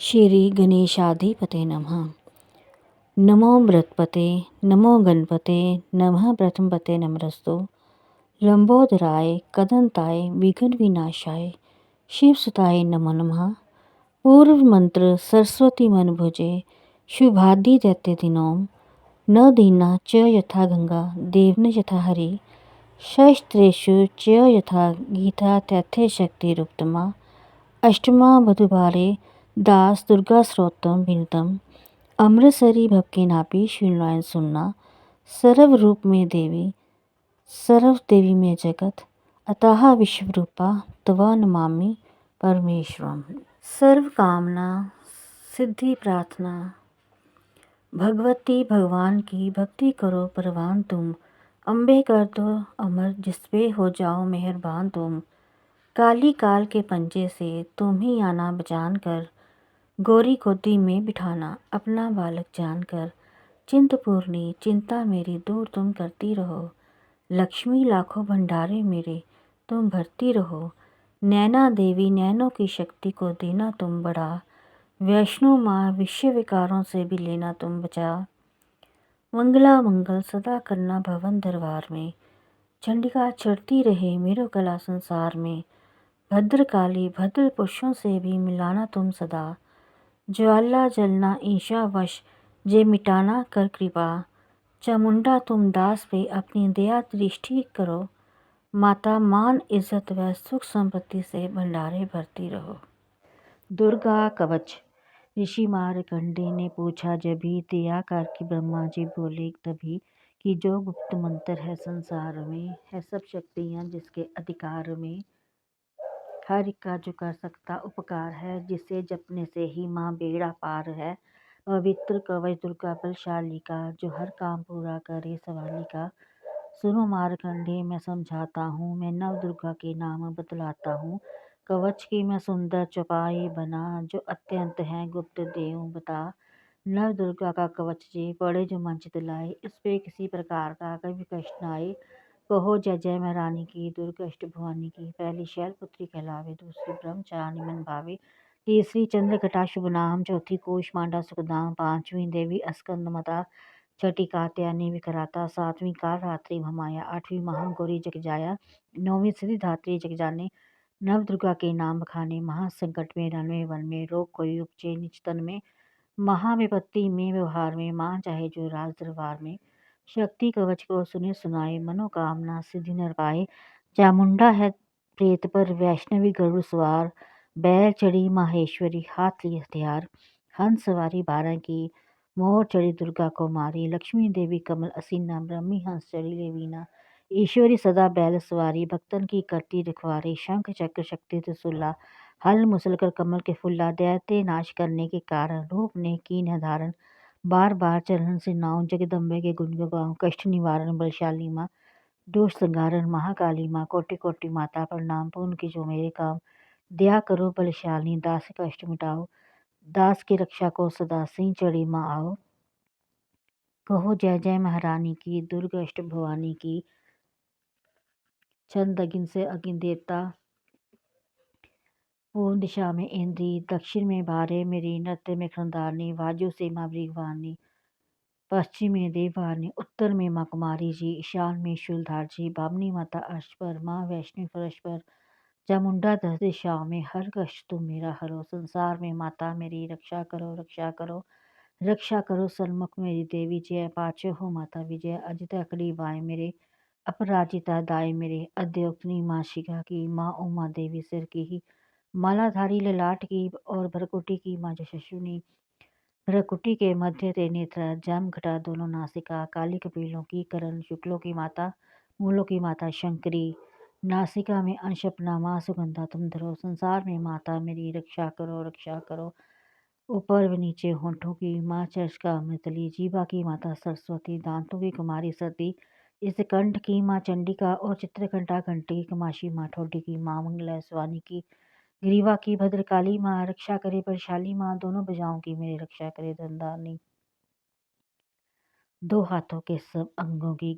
श्री गणेशाधिपते नमः। नमो बृहस्पते नमो गणपते नमः प्रथमपते नमस्तु लंबोदराय कदंताय विघ्न विनाशाय शिवसुताय नमो नमः। पूर्व मंत्र सरस्वती मन भुजे शुभादि दैत्य दिनों न दीना च यथा गंगा देवन यथा हरि शस्त्रेषु च यथा गीता तैथे शक्तिरुत्तमा अष्टमा मधुबाले दास दुर्गा स्रोतम विनतम अमृतसरी भक्ति नापी श्रीनारायण सुनना सर्व रूप में देवी सर्व देवी में जगत अतः विश्वरूपा तवा नमामि परमेश्वरम। सर्व कामना सिद्धि प्रार्थना भगवती भगवान की भक्ति करो परवान तुम अम्बे कर दो अमर जिसपे हो जाओ मेहरबान तुम काली काल के पंजे से तुम ही आना बचान कर गोरी गोदी में बिठाना अपना बालक जानकर चिंतपूर्णी चिंता मेरी दूर तुम करती रहो लक्ष्मी लाखों भंडारे मेरे तुम भरती रहो नैना देवी नैनों की शक्ति को देना तुम बढ़ा वैष्णो माँ विश्व विकारों से भी लेना तुम बचा मंगला मंगल सदा करना भवन दरबार में चंडिका चढ़ती रहे मेरो कला संसार में भद्रकाली भद्र पुरुषों से भी मिलाना तुम सदा ज्वाला जलना ईशा वश जे मिटाना कर कृपा चामुंडा तुम दास पे अपनी दया दृष्टि करो माता मान इज्जत व सुख संपत्ति से भंडारे भरती रहो। दुर्गा कवच ऋषि मारकंडे ने पूछा जब भी दया करके ब्रह्मा जी बोले तभी कि जो गुप्त मंत्र है संसार में है सब शक्तियाँ जिसके अधिकार में हर एक का जो कर सकता उपकार है जिसे जपने से ही माँ बेड़ा पार है पवित्र कवच दुर्गा बलशाली का जो हर काम पूरा करे सवाली का सुनो मारकंडे मैं समझाता हूँ मैं नव दुर्गा के नाम बतलाता हूँ कवच की मैं सुंदर चौपाई बना जो अत्यंत है गुप्त देव बता नव दुर्गा का कवच जे पड़े जो मंच दिलाए इस पे किसी प्रकार का कभी कष्ट न आए कहो जय जय मैं रानी की दुर्गा अष्ट भवानी की पहली शैलपुत्री कहलावे दूसरी ब्रह्मचारिणी मन भावे तीसरी चंद्रघटा शुभ नाम चौथी कोश मांडा सुखदाम पांचवी देवी अस्कंद मता छठी कात्यायनी विकराता सातवीं काल रात्रि भमाया आठवीं महागौरी जगजाया नौवीं सिद्धिदात्री जगजाने नव दुर्गा के नाम बखाने महासंकट में रणवे वन में रोग कोई उपजे निज तन में महाविपत्ति में व्यवहार में मां चाहे जो राज दरबार में शक्ति कवच को सुने सुनाए मनोकामना सिद्धि नर पाए चामुंडा है प्रेत पर वैष्णवी गरुड़ सवार बैल चढ़ी माहेश्वरी हाथ ली हथियार हंस सवारी 12 की मोर चढ़ी दुर्गा को मारी लक्ष्मी देवी कमल असीना ब्रह्मी हंस चढ़ी लेवीना ईश्वरी सदा बैल सवारी भक्तन की करती रखवारी शंख चक्र शक्ति त्रिशूला हल मुसल कर कमल के फुल्ला दैत्य नाश करने के कारण रूप ने की धारण बार बार चरण से नाव जगदम्बे के गुण गाऊं कष्ट निवारण बलशाली माँ दोष संहारण महाकाली माँ कोटि कोटि माता प्रणाम पूर्ण की जो मेरे काम दया करो बलशाली दास का कष्ट मिटाओ दास की रक्षा को सदा सिंह चढ़ी माँ आओ कहो जय जय महारानी की दुर्गा अष्ट भवानी की छंद अगिन से अगिन देवता पूर्व दिशा में इंद्री दक्षिण में भारे मेरी नृत्य में खंदारनी वाजु से माँ ब्रिगवानी पश्चिम में देववानी उत्तर में माँ कुमारी जी ईशान में शूलधार जी बामनी माता अर्श पर माँ वैष्णवी फर्श पर चामुंडा 10 दिशाओं में हर कष्ट तुम मेरा हरो संसार में माता मेरी रक्षा करो रक्षा करो सन्मुख मेरी देवी जय पाचो हो माता विजय अजित अकड़ी बाय मेरे अपराजिता दाय मेरे अद्योक्तनी माँ शिखा की माँ उमा देवी सिर की ही मालाधारी ललाट की और भरकुटी की माँ यशस्विनी भ्रकुटी के मध्य ते नेत्र जम घटा दोनों नासिका काली कपिलों की करण शुक्लों की माता मूलों की माता शंकरी नासिका में अंश अपना माँ सुगंधा तुम धरो संसार में माता मेरी रक्षा करो ऊपर व नीचे होंठों की माँ चर्च का अमृतली जीवा की माता सरस्वती दांतों की कुमारी सती इस कंठ की माँ चंडिका और चित्रकंठा घंटी कमाशी माँ ठोडी की माँ मंगला स्वानी की ग्रीवा की भद्रकाली माँ रक्षा करे बलशाली माँ दोनों भुजाओं की मेरी रक्षा करे धनधानी दो हाथों के सब अंगों की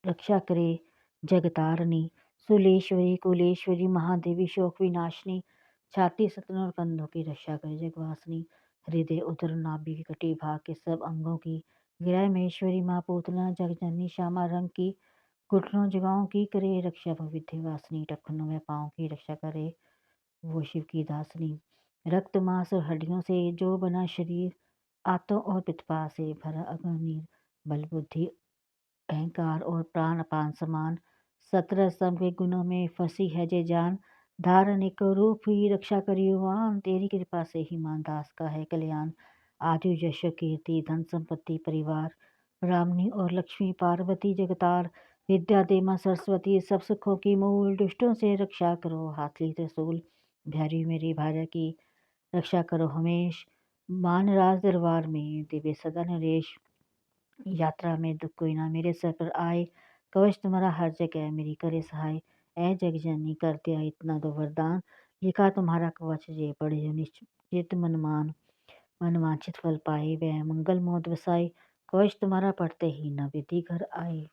रक्षा करे जगतारणी सुलेश्वरी कुलेश्वरी महादेवी शोक विनाशिनी छाती स्तन और कंधों की रक्षा करे जगवासिनी। हृदय उदर नाभि की कटी भाग के सब अंगों की। गिराए महेश्वरी माँ पूतना जगजननी श्यामा रंग की। घुटनों जगाओं की करे रक्षा विद्यवासिनी। टखनों में पाँव की रक्षा करे वो शिव की दासनी। रक्त मांस और हड्डियों से जो बना शरीर, आंतों और पित्तपा से भरा अग्निर, बल बुद्धि अहंकार और प्राण अपान समान। 17 स्तंभ के गुणों में फंसी है जे जान। धारण एक रूप ही रक्षा करियुवान। तेरी कृपा से ही मान दास का है कल्याण। आयु यश कीर्ति धन संपत्ति परिवार। ब्राह्मणी और लक्ष्मी पार्वती जगतार। विद्या दे मां सरस्वती सब सुखों की मूल। दुष्टों से रक्षा करो हाथी त्रिशूल। भैरवी मेरी भार्या की रक्षा करो हमेश। मान राज दरबार में दिव्य सदा नरेश। यात्रा में दुख कोई ना मेरे सर पर आए। कवच तुम्हारा हर जगह मेरी करे सहाय। ऐ जग जननी कर दिया इतना दो वरदान। लिखा तुम्हारा कवच जे पढ़े जो निश्चित मनमान। मनवांछित फल पाए वह मंगल मोद वसाए। कवच तुम्हारा पढ़ते ही न विधि घर आए।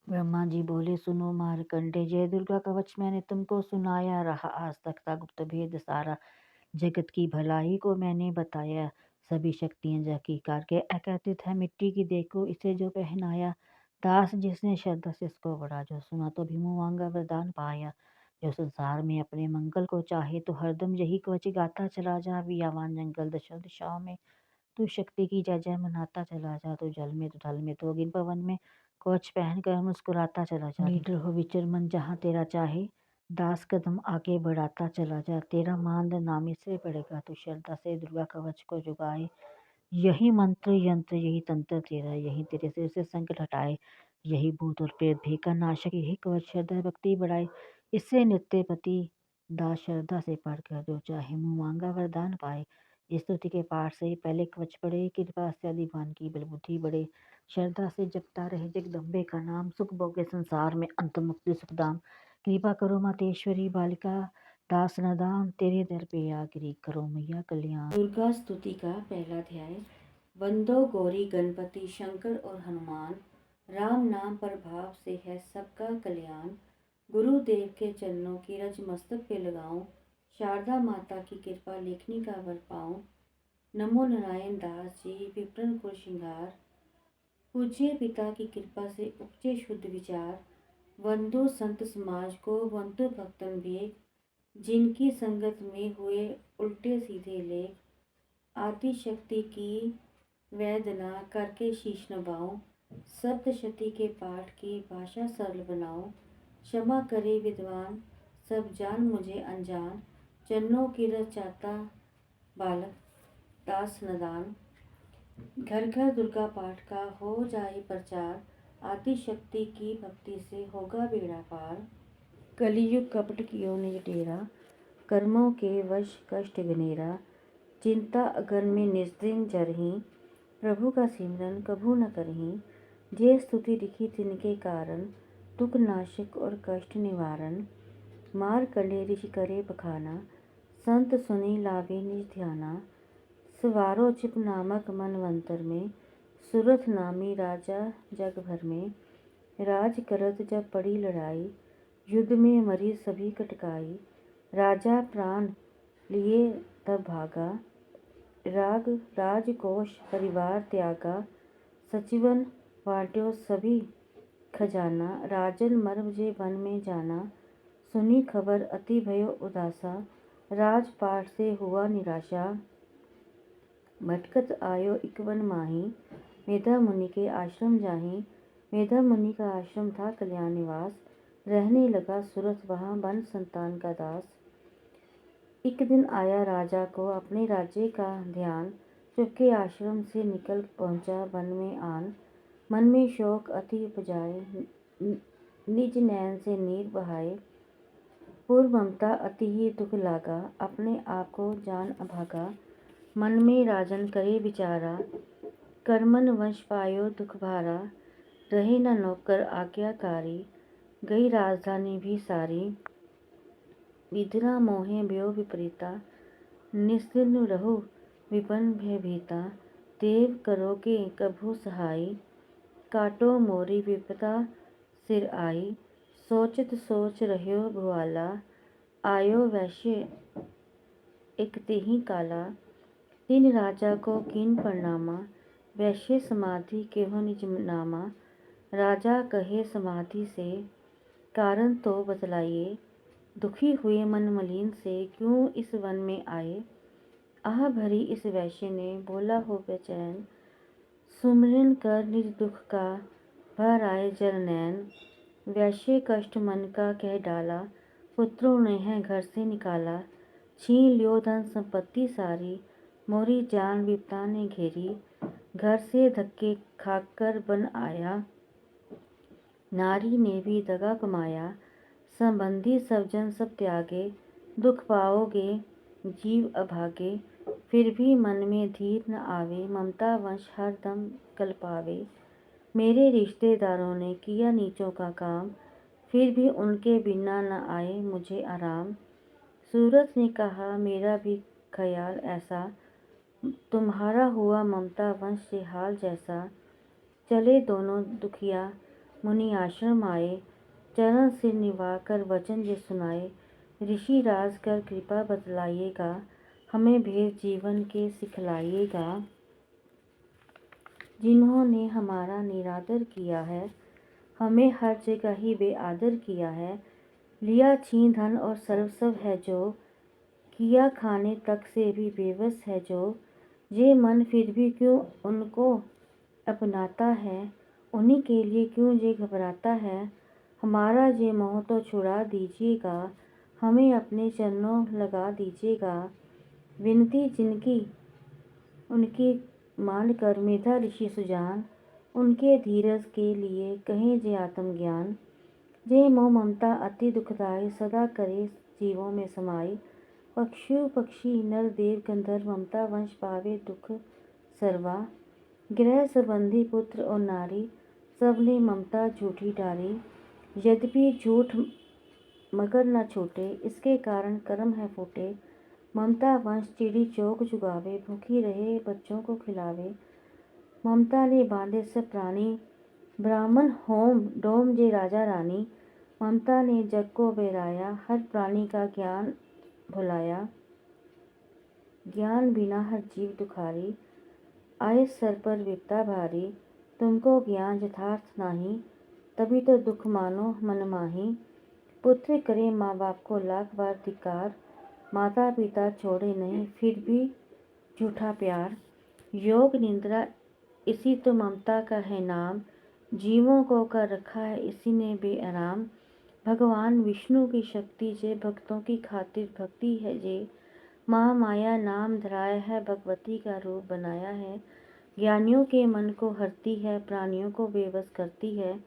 ब्रह्मा जी बोले सुनो मारकंडे जय दुर्गा कवच मैंने तुमको सुनाया। रहा आज तक का गुप्त भेद सारा। जगत की भलाई को मैंने बताया। सभी शक्तियाँ जाकी करके एकत्रित है मिट्टी की देखो इसे जो पहनाया। दास जिसने श्रद्धा से इसको पढ़ा जो सुना तो भी मुँह मांगा वरदान पाया। जो संसार में अपने मंगल को चाहे तो हरदम यही कवच गाता चला जा। वियावान जंगल दशा दिशाओं में तू शक्ति की जय जय मनाता चला जा। तू जल में तो थल में तो अग्नि पवन में कवच पहन कर मुस्कुराता चला जा। लीडर हो विचर मन जहाँ तेरा चाहे। दास कदम आगे बढ़ाता चला जा। तेरा मान नामी से बढ़ेगा तू श्रद्धा से दुर्गा कवच को जुगाए। यही मंत्र यंत्र यही तंत्र तेरा यही तेरे सिर से संकट हटाए। यही भूत और प्रेत भी का नाशक यही कवच श्रद्धा भक्ति बढ़ाए। इससे नित्य पति दास श्रद्धा से पढ़कर जो चाहे मुँह मांगा वरदान पाए। इस स्तुति के पाठ से पहले कवच पढ़े कृपा से अधिवान की बल बुद्धि बढ़े। श्रद्धा से जपता रहे जगदम्बे का नाम। सुख भोगे संसार में अंत मुक्ति सुखदाम। कृपा करो मातेश्वरी बालिका दास नदान। तेरे दर पे आ गिरी करो मैया कल्याण। दुर्गा स्तुति का पहला अध्याय। वंदो गौरी गणपति शंकर और हनुमान। राम नाम पर भाव से है सबका कल्याण। गुरुदेव के चरणों की रज मस्तक पे लगाऊं। शारदा माता की कृपा लेखनी का वर पाऊं। नमो नारायण दास जी विप्रन को श्रृंगार। पूज्य पिता की कृपा से उपजे शुद्ध विचार। वंदो संत समाज को वंदो भक्तन भेद। जिनकी संगत में हुए उल्टे सीधे लेख। आदि शक्ति की वेदना करके शीश नवाऊं। सप्तशती के पाठ की भाषा सरल बनाऊं। क्षमा करे विद्वान सब जान मुझे अनजान। चरणों की रचाता बालक दास नदान। घर घर दुर्गा पाठ का हो जाए प्रचार। आदि शक्ति की भक्ति से होगा बेड़ा पार। कलयुग कपट कियो निज डेरा। कर्मों के वश कष्ट घनेरा। चिंता अगर में निज दिन जरही। प्रभु का सिमरन कभू न करही। जे स्तुति लिखी तिनके कारण। दुख नाशक और कष्ट निवारण। मारकंडे ऋषि करे बखाना। संत सुनी लावे निज ध्याना। सवारो चिप नामक मनवंतर में। सुरथ नामी राजा जग भर में। राज करत जब पड़ी लड़ाई। युद्ध में मरी सभी कटकाई। राजा प्राण लिए तब भागा। राग राजकोष परिवार त्यागा। सचिवन बांट्यो सभी खजाना। राजन मर्म जे वन में जाना। सुनी खबर अति भयो उदासा। राजपाट से हुआ निराशा। भटकत आयो इक वन माही। मेधा मुनि के आश्रम जाही। मेधा मुनि का आश्रम था कल्याण निवास। रहने लगा सुरथ वहाँ बन संतान का दास। एक दिन आया राजा को अपने राज्य का ध्यान। चुपके आश्रम से निकल पहुँचा वन में आन। मन में शोक अति उपजाए। निज नैन से नीर बहाए। पूर्व ममता अति ही दुख लागा। अपने आप को जान अभागा। मन में राजन करे विचारा। कर्मन वश पायो दुख भारा। रहे न नौकर आज्ञाकारी। गई राजधानी भी सारी। विधना मोहे भयो विपरीता। निस्दिन रहु विपन भयभीता। देव करोगे कभू सहाय। काटो मोरी विपदा सिर आई। सोचत सोच रह्यो भुआला। आयो वैश्य एक तेहि काला, तीन राजा को कीन प्रणामा, वैश्य समाधि केहो निज नामा। राजा कहे समाधि से, कारण तो बतलाइए, दुखी हुए मन मलिन से क्यों इस वन में आए। आह भरी इस वैश्य ने बोला हो बेचैन, सुमिरन कर निज दुख का भर आए जल नैन। वैश्य कष्ट मन का कह डाला, पुत्रों ने है घर से निकाला। छीन लियो धन संपत्ति सारी, मोरी जान विपदा ने घेरी। घर से धक्के खाकर बन आया, नारी ने भी दगा कमाया। संबंधी सब जन सब त्यागे, दुख पाओगे जीव अभागे। फिर भी मन में धीर न आवे, ममता वंश हर दम कल्पावे। मेरे रिश्तेदारों ने किया नीचों का काम, फिर भी उनके बिना न आए मुझे आराम। सूरत ने कहा मेरा भी ख्याल ऐसा, तुम्हारा हुआ ममता वंश से हाल जैसा। चले दोनों दुखिया मुनि आश्रम आए, चरण सिर निभा कर वचन जे सुनाए। ऋषि राज कर कृपा बतलाइएगा, हमें भेद जीवन के सिखलाइएगा। जिन्होंने हमारा निरादर किया है, हमें हर जगह ही बेआदर किया है। लिया छीन धन और सर्वस्व है जो, किया खाने तक से भी बेबस है जो। ये मन फिर भी क्यों उनको अपनाता है, उन्हीं के लिए क्यों ये घबराता है। हमारा ये मोह तो छुड़ा दीजिएगा, हमें अपने चरणों लगा दीजिएगा। विनती जिनकी उनकी मान कर मेधा ऋषि सुजान, उनके धीरज के लिए कहें जे आत्मज्ञान। जे मोह ममता अति दुखदाई, सदा करे जीवों में समाई। पक्षु पक्षी नर देव गंधर्व, ममता वंश पावे दुख सर्वा। गृह संबंधी पुत्र और नारी, सबने ममता झूठी डारी। यद्यपि झूठ मगर न छूटे, इसके कारण कर्म है फूटे। ममता वंश चिड़ी चोक चुगावे, भूखी रहे बच्चों को खिलावे। ममता ने बांधे सब प्राणी, ब्राह्मण होम डोम जे राजा रानी। ममता ने जग को बेराया, हर प्राणी का ज्ञान भुलाया। ज्ञान बिना हर जीव दुखारी, आए सर पर विपदा भारी। तुमको ज्ञान यथार्थ नाही, तभी तो दुख मानो मन माही। पुत्र करे माँ बाप को लाख बार धिक्कार, माता पिता छोड़े नहीं फिर भी झूठा प्यार। योग निंद्रा इसी तो ममता का है नाम, जीवों को कर रखा है इसी ने बेआराम। भगवान विष्णु की शक्ति जे, भक्तों की खातिर भक्ति है जे। माँ माया नाम धराया है, भगवती का रूप बनाया है। ज्ञानियों के मन को हरती है, प्राणियों को बेबस करती है।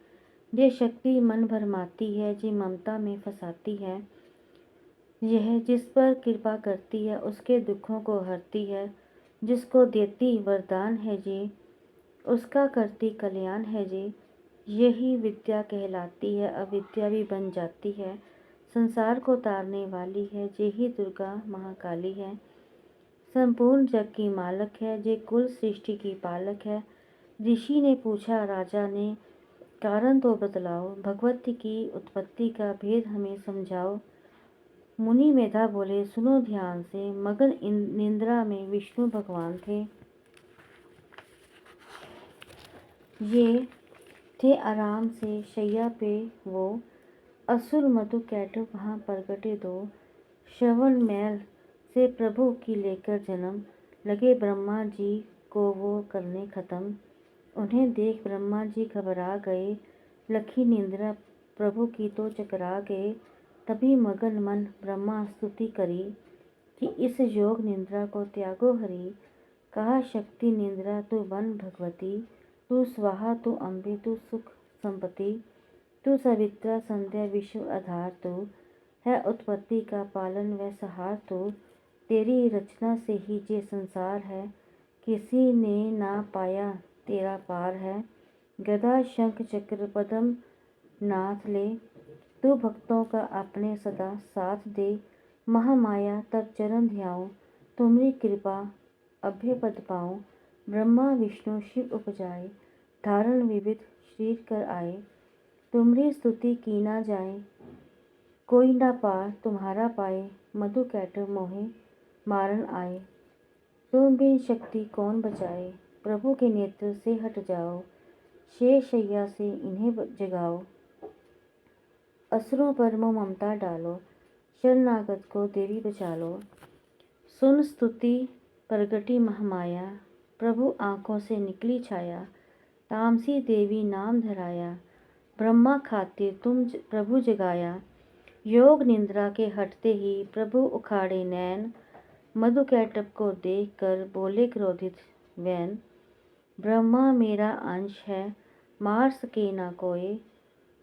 ये शक्ति मन भरमाती है, जे ममता में फंसाती है। यह जिस पर कृपा करती है, उसके दुखों को हरती है। जिसको देती वरदान है जे, उसका करती कल्याण है जे। यही विद्या कहलाती है, अविद्या भी बन जाती है। संसार को तारने वाली है, जे ही दुर्गा महाकाली है। संपूर्ण जग की मालक है, जे कुल सृष्टि की पालक है। ऋषि ने पूछा राजा ने, कारण तो बतलाओ, भगवती की उत्पत्ति का भेद हमें समझाओ। मुनि मेधा बोले सुनो ध्यान से, मगन निंद्रा में विष्णु भगवान थे। ये थे आराम से शैया पे वो, असुर मधु कैटो वहाँ प्रगटे दो। श्रवण मैल से प्रभु की लेकर जन्म, लगे ब्रह्मा जी को वो करने खत्म। उन्हें देख ब्रह्मा जी घबरा गए, लखी निंद्रा प्रभु की तो चकरा गए। तभी मगन मन ब्रह्मा स्तुति करी, कि इस योग निंद्रा को त्यागो हरि। कहा शक्ति निंद्रा तू बन भगवती, तू स्वाहा तू अम्बे तू सुख संपत्ति। तू सवित्रा संध्या विश्व आधार, तू है उत्पत्ति का पालन व सहार। तू तेरी रचना से ही ये संसार है, किसी ने ना पाया तेरा पार है। गदा शंख चक्र पद्म नाथ ले, तू भक्तों का अपने सदा साथ दे। महामाया तब चरण ध्याऊं, तुम्हारी कृपा अभय पद पाऊं। ब्रह्मा विष्णु शिव उपजाए, धारण विविध शरीर कर आए। तुम्हारी स्तुति की ना जाए, कोई ना पार तुम्हारा पाए। मधु कैटव मोहे मारन आए। तुम बिन शक्ति कौन बचाए। प्रभु के नेत्र से हट जाओ, शेष शैया से इन्हें जगाओ। असुरों पर मोह ममता डालो, शरणागत को देवी बचा लो। सुन स्तुति प्रगटी महामाया, प्रभु आँखों से निकली छाया। तामसी देवी नाम धराया, ब्रह्मा खातिर तुम प्रभु जगाया। योग निंद्रा के हटते ही प्रभु उखाड़े नैन, मधुकैटभ को देख कर बोले क्रोधित वैन। ब्रह्मा मेरा अंश है, मार सके ना कोई,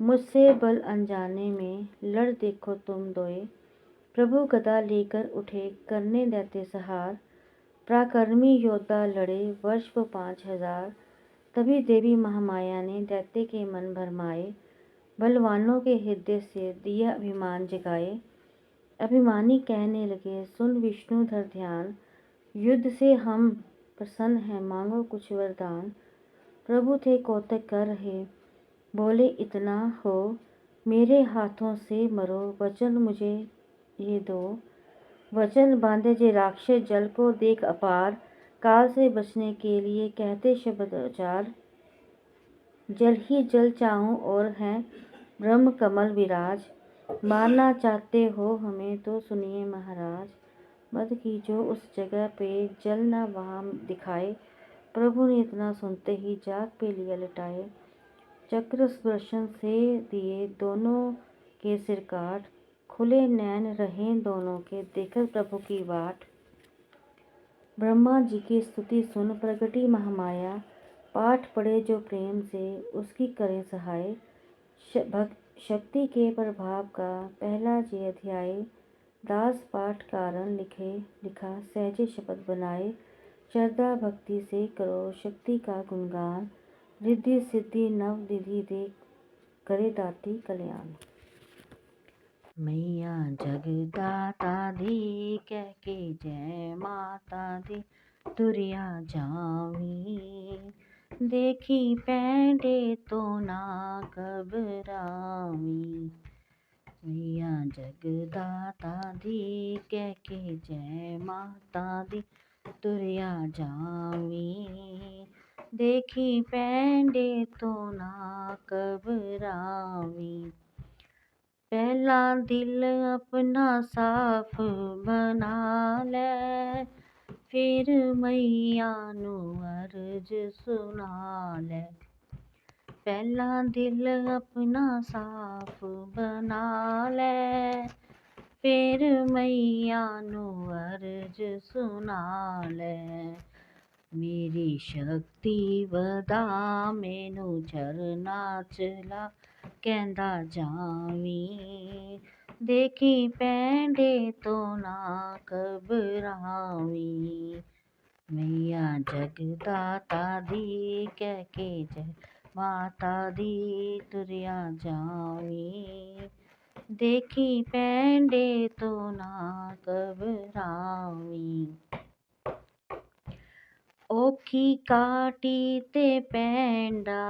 मुझसे बल अनजाने में लड़ देखो तुम दोए। प्रभु गदा लेकर उठे करने दैत्य सहार, पराक्रमी योद्धा लड़े वर्ष वो 5000। तभी देवी महामाया ने दैत्य के मन भरमाए, बलवानों के हृदय से दिया अभिमान जगाए। अभिमानी कहने लगे सुन विष्णुधर ध्यान, युद्ध से हम प्रसन्न हैं मांगो कुछ वरदान। प्रभु थे कौतक कर रहे, बोले इतना हो, मेरे हाथों से मरो वचन मुझे ये दो। वचन बांधे जे राक्षस जल को देख अपार, काल से बचने के लिए कहते शब्द उचार। जल ही जल चाहूं और हैं ब्रह्म कमल विराज, मारना चाहते हो हमें तो सुनिए महाराज। मत कीजो उस जगह पे जल न वहाँ दिखाए, प्रभु ने इतना सुनते ही जाग पे लिया लिटाए। चक्र सुदर्शन से दिए दोनों के सिर काट, खुले नैन रहे दोनों के देखकर प्रभु की बाट। ब्रह्मा जी की स्तुति सुन प्रगटी महामाया, पाठ पढ़े जो प्रेम से उसकी करें सहाय। शक्ति के प्रभाव का पहला जे अध्याय, दास पाठ कारण लिखा सहजे शपथ बनाए। श्रद्धा भक्ति से करो शक्ति का गुणगान, रिद्धि सिद्धि नव निधि दे करे दाती कल्याण। मैया जगदाता दी कह के जय माता दी तुरिया जावी, देखी पैंडे तो ना घबरावी। मैया जगदाता दी कह के जय माता दी तुरिया जावी, देखी पैंडे तो ना घबरावी। पहला दिल अपना साफ बना ले, फिर मैया नू अर्ज सुना ले। पहला दिल अपना साफ बना ले, फिर मैया नू अर्ज सुना ले। मेरी शक्ति वधा मैनू झरना चला कहंदा जावी, देखी पैंडे तो ना घबरावी। मैया जगदाता दी कह के जय माता दी तुरिया जावी, देखी पैंडे तो ना घबरावी। औखी काटी ते पैंडा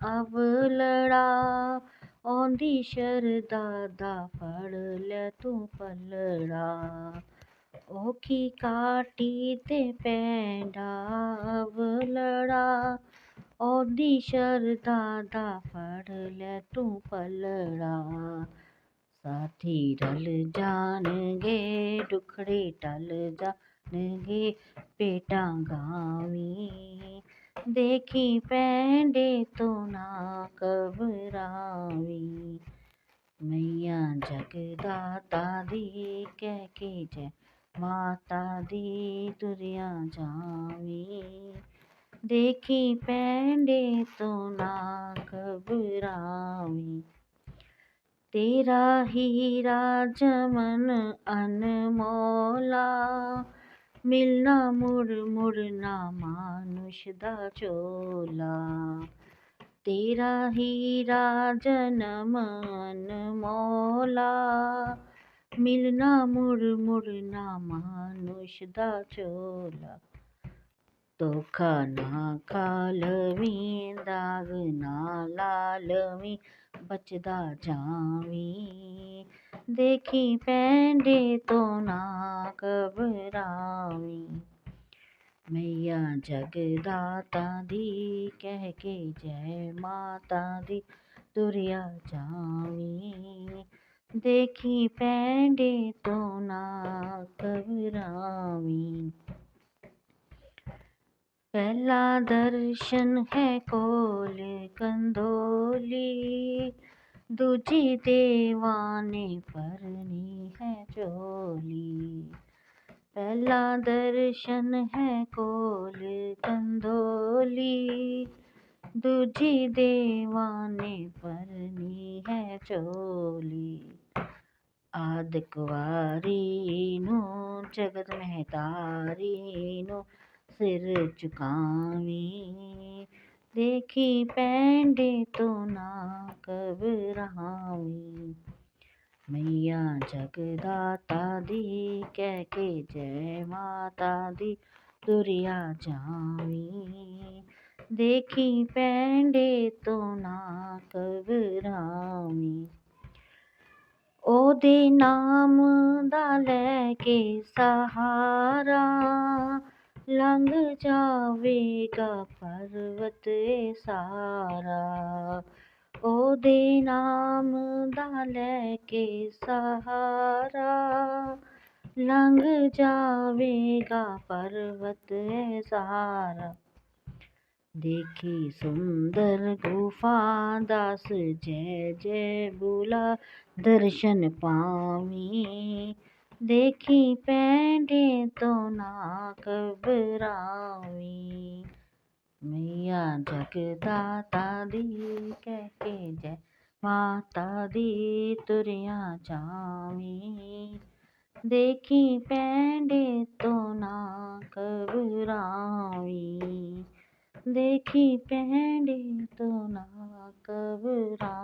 अवलड़ा, औंदी शरदा दा फड़ लै तू पलड़ा। औखी काटी ते पैंडा अवलड़ा, औंदी शरदा दा फड़ लै तू पलड़ा। साथी रल जाणगे दुखड़े टल जाणगे, पेटां गावी, देखी पैंडे तो ना घबरावी। मैया जगदाता दी कह के जय माता दी तुरिया जावी, देखी पैंडे तो ना घबरावी। तेरा हीरा जमन अनमोला, मिलना मुड़ मुड़ ना मानुष दा चोला। तेरा हीरा जन्म अनमोला, मिलना मुड़ मुड़ ना मानुष दा चोला। धोखा ना खालवी दाग ना लालवी, बचदा जावी, देखी पैंडे तो ना घबरावी। मैया जगदाता दी कह के जय माता दी तुरिया जावी। देखी पैंडे तो ना घबरावी। पहला दर्शन है कोल कंदोली, दूजी देवा ने भरनी है झोली। पहला दर्शन है कोल कंदोली, दूजी देवा ने भरनी है झोली। आद कुवारी नु जगत महतारी नु सिर झुकावी। देखी पैंडे तो ना घबरावी। मैया जगदाता दी कह के जय माता दी तुरिया जावी। देखी पैंडे तो ना घबरावी। ओदे नाम दा लैके सहारा, लंघ जावेगा पर्वत सारा। ओदे नाम दा लैके सहारा, लंघ जावेगा पर्वत सारा। देखी सुंदर गुफा दास जय जय बोला दर्शन पावी। देखी पैंडे तो ना घबरावी। मैया जगदाता दी कह के जय माता दी तुरिया जावी। देखी पैंडे तो ना घबरावी। देखी पैंडे तो ना घबरावी।